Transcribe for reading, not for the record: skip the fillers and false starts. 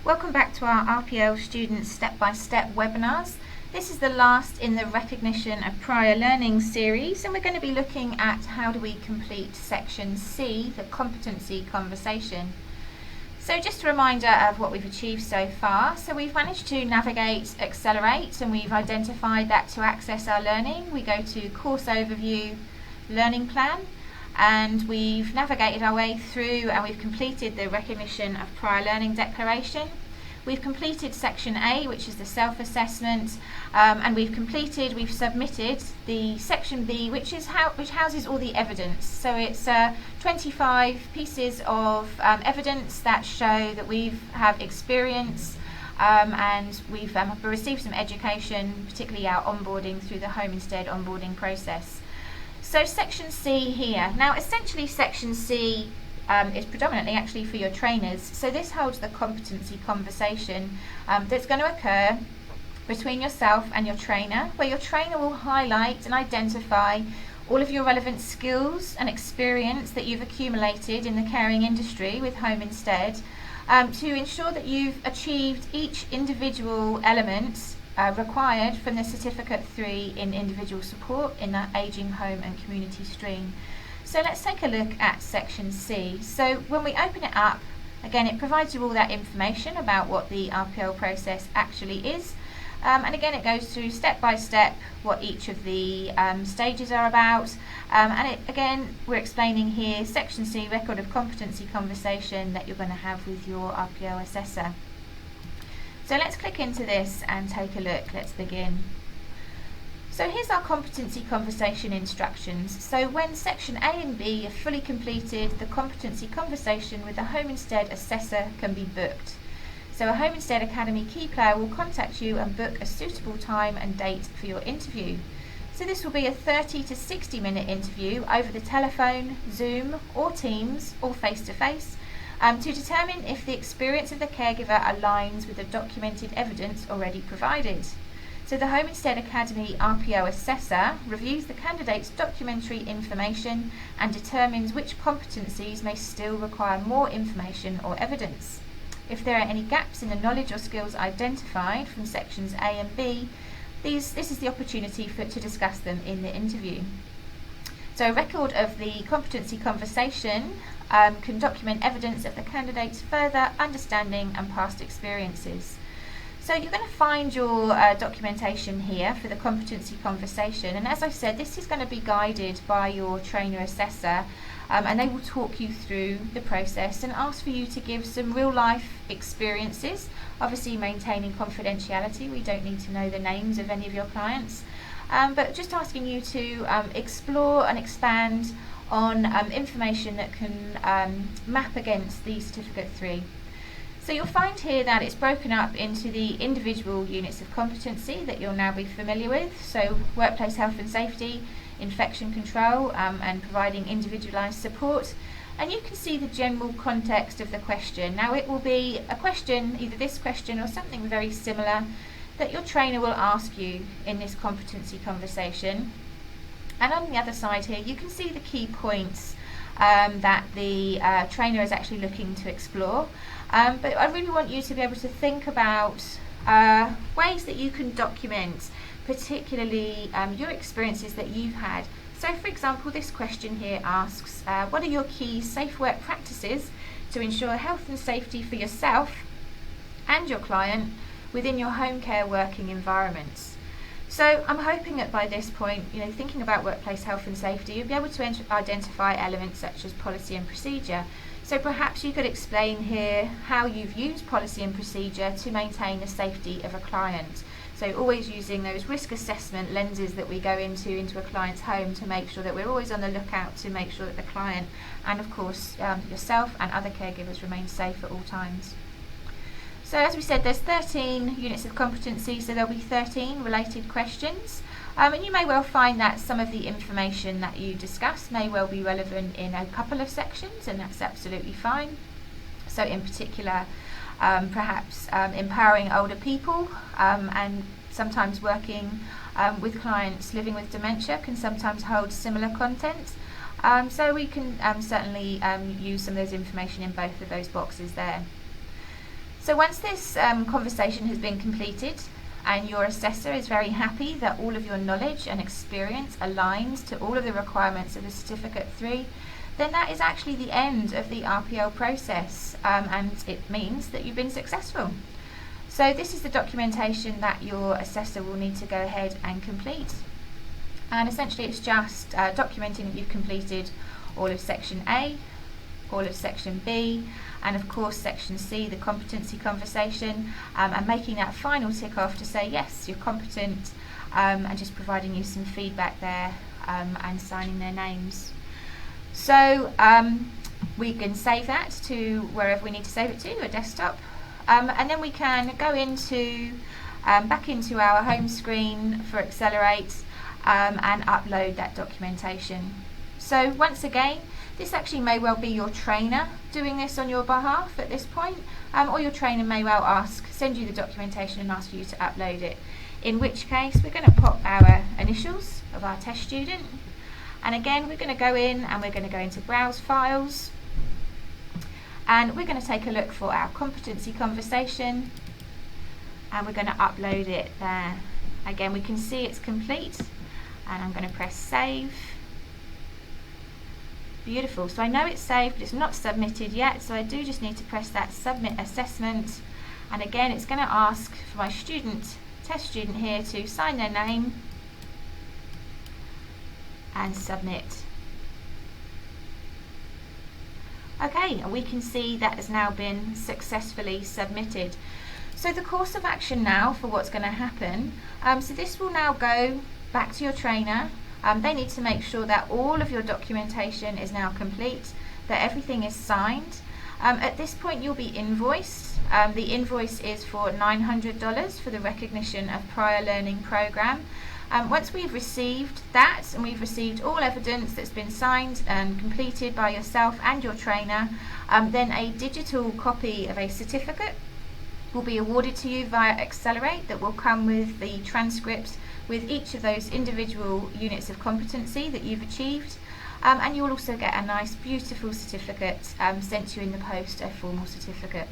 Welcome back to our RPL Students Step-by-Step webinars. This is the last in the Recognition of Prior Learning series, and we're going to be looking at how do we complete Section C, the Competency conversation. So just a reminder of what we've achieved so far. So we've managed to navigate, accelerate, and we've identified that to access our learning, we go to Course Overview, Learning Plan, and we've navigated our way through and we've completed the Recognition of Prior Learning Declaration. We've completed Section A, which is the self-assessment, and we've submitted the Section B, which houses all the evidence. So it's 25 pieces of evidence that show that we have experience and we've received some education, particularly our onboarding through the Home Instead onboarding process. So Section C here. Now essentially Section C is predominantly actually for your trainers. So this holds the competency conversation that's going to occur between yourself and your trainer, where your trainer will highlight and identify all of your relevant skills and experience that you've accumulated in the caring industry with Home Instead to ensure that you've achieved each individual element required from the Certificate 3 in individual support in that ageing home and community stream. So let's take a look at Section C. So when we open it up, again it provides you all that information about what the RPL process actually is. And again it goes through step by step what each of the stages are about. Again we're explaining here Section C, record of competency conversation that you're going to have with your RPL assessor. So let's click into this and take a look. Let's begin. So here's our competency conversation instructions. So when Section A and B are fully completed, the competency conversation with the Home Instead assessor can be booked. So a Home Instead Academy key player will contact you and book a suitable time and date for your interview. So this will be a 30 to 60 minute interview over the telephone, Zoom or Teams or face-to-face to determine if the experience of the caregiver aligns with the documented evidence already provided. So the Home Instead Academy RPO assessor reviews the candidate's documentary information and determines which competencies may still require more information or evidence. If there are any gaps in the knowledge or skills identified from Sections A and B, this is the opportunity to discuss them in the interview. So a record of the competency conversation can document evidence of the candidate's further understanding and past experiences. So you're going to find your documentation here for the competency conversation, and as I said, this is going to be guided by your trainer assessor, and they will talk you through the process and ask for you to give some real life experiences, obviously maintaining confidentiality. We don't need to know the names of any of your clients, but just asking you to explore and expand on information that can map against the Certificate 3. So you'll find here that it's broken up into the individual units of competency that you'll now be familiar with. So workplace health and safety, infection control, and providing individualised support. And you can see the general context of the question. Now it will be a question, either this question or something very similar, that your trainer will ask you in this competency conversation. And on the other side here you can see the key points that the trainer is actually looking to explore. But I really want you to be able to think about ways that you can document particularly your experiences that you've had. So for example, this question here asks, what are your key safe work practices to ensure health and safety for yourself and your client within your home care working environments? So I'm hoping that by this point, thinking about workplace health and safety, you'll be able to identify elements such as policy and procedure. So perhaps you could explain here how you've used policy and procedure to maintain the safety of a client. So always using those risk assessment lenses that we go into a client's home to make sure that we're always on the lookout to make sure that the client and of course yourself and other caregivers remain safe at all times. So as we said, there's 13 units of competency, so there'll be 13 related questions. And you may well find that some of the information that you discuss may well be relevant in a couple of sections, and that's absolutely fine. So in particular, perhaps empowering older people and sometimes working with clients living with dementia can sometimes hold similar content. So we can certainly use some of those information in both of those boxes there. So once this conversation has been completed and your assessor is very happy that all of your knowledge and experience aligns to all of the requirements of the Certificate 3, then that is actually the end of the RPL process, and it means that you've been successful. So this is the documentation that your assessor will need to go ahead and complete. And essentially it's just documenting that you've completed all of Section A, all of Section B, and of course Section C, the competency conversation, and making that final tick off to say yes, you're competent, and just providing you some feedback there, and signing their names. So we can save that to wherever we need to save it to, a desktop, and then we can go into back into our home screen for Accelerate, and upload that documentation. So once again, this actually may well be your trainer doing this on your behalf at this point, or your trainer may well send you the documentation and ask for you to upload it, in which case we're going to pop our initials of our test student, and again we're going to go in and we're going to go into Browse Files, and we're going to take a look for our competency conversation, and we're going to upload it there. Again, we can see it's complete, and I'm going to press Save. Beautiful. So I know it's saved, but it's not submitted yet, so I do just need to press that Submit Assessment, and again it's going to ask for my test student here to sign their name and submit. Okay, and we can see that has now been successfully submitted. So the course of action now for what's going to happen, so this will now go back to your trainer. They need to make sure that all of your documentation is now complete, that everything is signed. At this point you'll be invoiced. The invoice is for $900 for the recognition of prior learning program. Once we've received that and we've received all evidence that's been signed and completed by yourself and your trainer, then a digital copy of a certificate will be awarded to you via Accelerate that will come with the transcripts with each of those individual units of competency that you've achieved, and you'll also get a nice beautiful certificate sent to you in the post, a formal certificate.